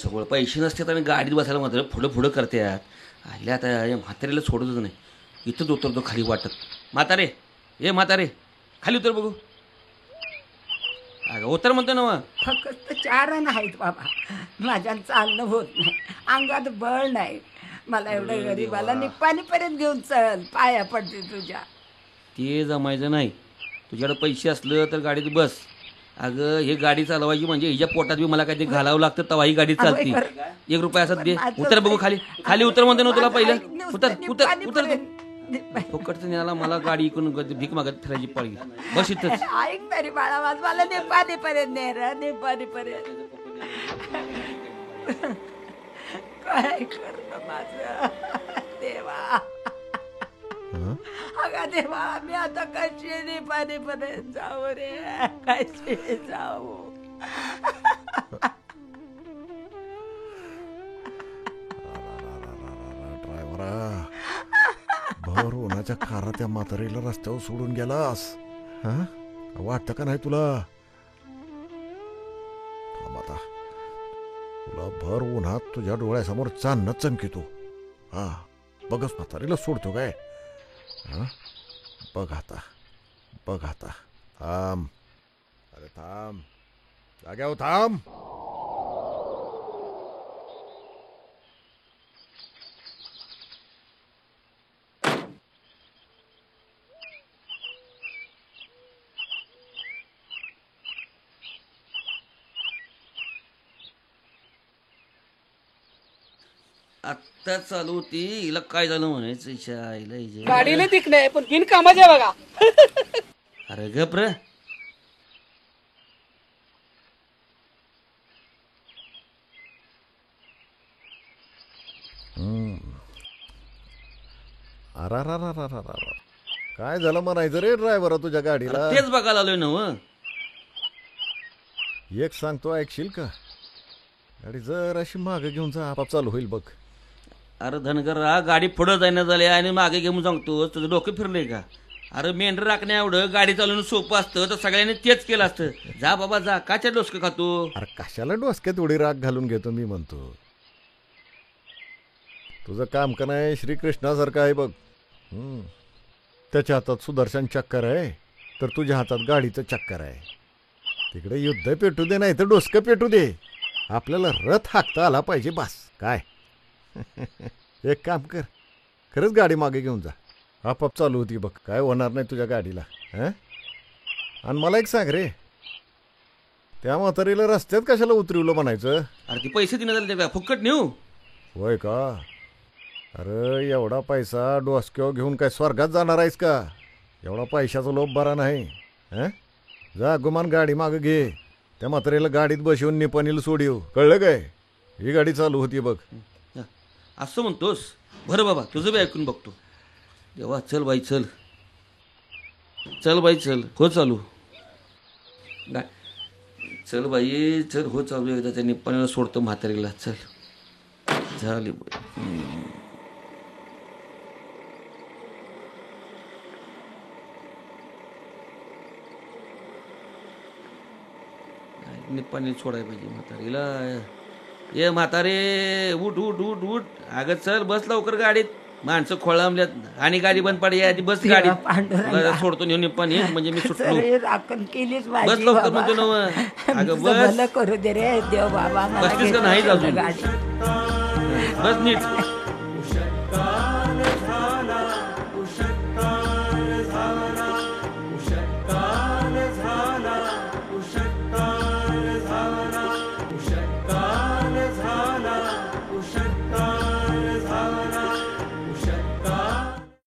जवळ पैसे नसते तर आम्ही गाडीत बसायला मात्र पुढं पुढं करते आले आता या म्हातारीला सोडतच नाही. इथंच उतरतो खाली वाटत. म्हातारे ये म्हातारे खाली उतर बघू. अगं उतर म्हणतो ना मग. फक्त 4 नाहीत बाबा, माझ्या चालणं होत नाही, अंगात बळ नाही. मला एवढं गरीबाला निप्पाणीपर्यंत घेऊन चल, पाया पडते तुझ्या. ते जमायचं नाही. तुझ्याकडे पैसे असलं तर गाडीत बस. अगं हे गाडी चालवायची म्हणजे हिच्या पोटात बी मला काहीतरी घालावं लागतं तेव्हा ही गाडी चालते. 1 रुपया असत दे. उतर बघू खाली. खाली उतर म्हणते ना तुला पहिलं. उतर उतर उतर. फुकटचं न्याला मला गाडी इकडून भीक मागत फिरायची पाळी. बस इथंच. ऐक तरी बाळा माझ, मला निप्पाणीपर्यंत ने रे, निप्पाणीपर्यंत. काय करत माझं देवा. अगं देवा, मी आता कशी निप्पाणीपर्यंत जाऊ रे, कशी जाऊ. ड्रायव्हरा, भर उन्हाच्या खारा त्या म्हातारीला रस्त्यावर सोडून गेलास. वाटतं का नाही तुला? थांब आता, तुला भर उन्हात तुझ्या डोळ्यासमोर चांदणं चमकितो. बघच म्हातारीला सोडतो काय? बघ आता, बघ आता. थांब, अरे थांब, जाग्यावर थांब. आत्ता चालू होती, हिला काय झालं म्हणायचं. गाडीला दिक नाही पण बिन कामाच्या बघा. अरे गप रे. काय झालं म्हणायचं रे ड्रायव्हर तुझ्या गाडीला? तेच बघायला आलोय ना. एक सांगतो, ऐकशील का? गाडी जर अशी मागे घेऊन जा, आपाप चालू होईल बघ. अरे धनगरा, गाडी पुढं जायला झाली आणि मागे घेऊन सांगतो. तुझं डोकं फिरलंय का? अरे मेंढर राखण्या एवढं गाडी चालवणं सोपं असतं तर सगळ्यांनी तेच केलं असतं. जा बाबा जा, काच्या डोसकं खातो? अरे कशाला डोसक्यात उडी राग घालून घेतो मी म्हणतो. तुझं काम का नाही श्रीकृष्णासारखं आहे बघ. त्याच्या हातात सुदर्शन चक्कर आहे तर तुझ्या हातात गाडीचं चक्कर आहे. तिकडे युद्ध पेटू दे नाही तर डोसकं पेटू दे, आपल्याला रथ हाकता आला पाहिजे बस. काय एक काम कर, खरंच गाडी मागे घेऊन जा, आपाप चालू होती बघ. काय होणार नाही तुझ्या गाडीला. आणि मला एक सांग रे, त्या म्हातारीला रस्त्यात कशाला उतरवलं म्हणायचं? अरे ती पैसे देण्यात आले का? फुकट नेऊ होय का? अरे एवढा पैसा डोसक्यावर घेऊन काय स्वर्गात जाणार आहेस का? एवढा पैशाचा लोभ बरा नाही. जा गुमान गाडी मागं घे, त्या म्हातारीला गाडीत बसवून निपाणीला सोडीव, कळलं काय? ही गाडी चालू होती बघ. असं म्हणतोस? बरं बाबा, तुझं बी ऐकून बघतो. देवा, चल बाई चल, चल बाई चल, हो चालू. चल बाई चल, हो चालू. एकदा त्या निपाणीला सोडतो म्हातारीला. चल झाली. निपाणी सोडायला पाहिजे म्हातारीला. ये म्हातारे, उठ उठ उठ उठ. अगं चल, बस लवकर गाडीत. माणसं खोळंबल्यात आणि गाडी बंद पडली. आधी बस गाडीत, सोडतो नेऊन निपाणी म्हणजे मी सुटलो. बस लवकर म्हणतो ना. अगं बस करू दे रे देव बाबा. बसतीस का नाही? अजून बस नीट.